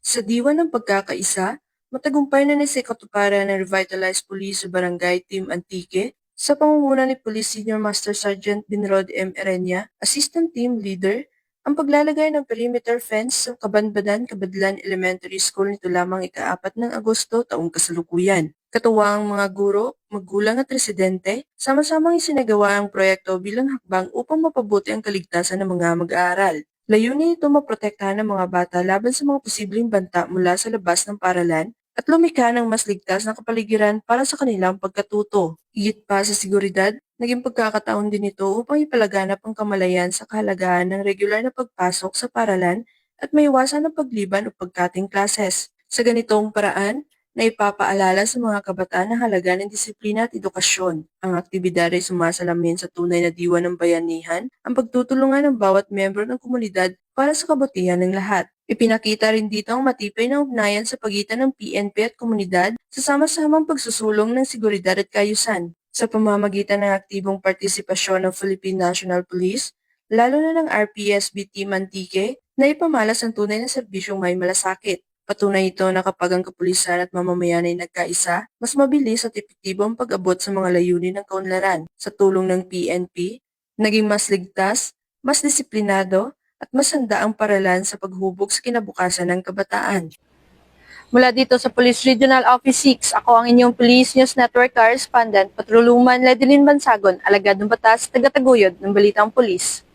Sa diwa ng pagkakaisa, matagumpay na nasikatuparan ng Revitalized Police sa Barangay Team Antique sa pangunguna ni Police Senior Master Sergeant Binrod M. Erenya, Assistant Team Leader, ang paglalagay ng perimeter fence sa Kabanbadan-Kabadlan Elementary School nito lamang ika-4 ng Agosto taong kasalukuyan. Katuwa ang mga guro, magulang at residente, sama-samang isinagawa ang proyekto bilang hakbang upang mapabuti ang kaligtasan ng mga mag-aaral. Layunin nito maprotektahan ng mga bata laban sa mga posibleng banta mula sa labas ng paaralan at lumikha ng mas ligtas na kapaligiran para sa kanilang pagkatuto. Higit pa sa seguridad, naging pagkakataon din ito upang ipalaganap ang kamalayan sa kahalagahan ng regular na pagpasok sa paaralan at maiwasan ang pagliban o pagkating klases. Sa ganitong paraan, na ipapaalala sa mga kabataan ang halaga ng disiplina at edukasyon. Ang aktibidad ay sumasalamin sa tunay na diwa ng bayanihan, ang pagtutulungan ng bawat miyembro ng komunidad para sa kabutihan ng lahat. Ipinakita rin dito ang matibay na ugnayan sa pagitan ng PNP at komunidad sa sama-samang pagsusulong ng seguridad at kaayusan. Sa pamamagitan ng aktibong partisipasyon ng Philippine National Police, lalo na ng RPSB Team Antique, na ipamalas ang tunay na serbisyong may malasakit. Patunay ito na kapag ang kapulisan at mamamayan ay nagkaisa, mas mabilis at epektibo ang pag-abot sa mga layunin ng kaunlaran. Sa tulong ng PNP, naging mas ligtas, mas disiplinado, at mas handa ang paralan sa paghubog sa kinabukasan ng kabataan. Mula dito sa Police Regional Office 6, ako ang inyong Police News Network Correspondent, Patroluman Ledeline Bansagon, alagad ng batas, taga-taguyod ng Balitang Pulis.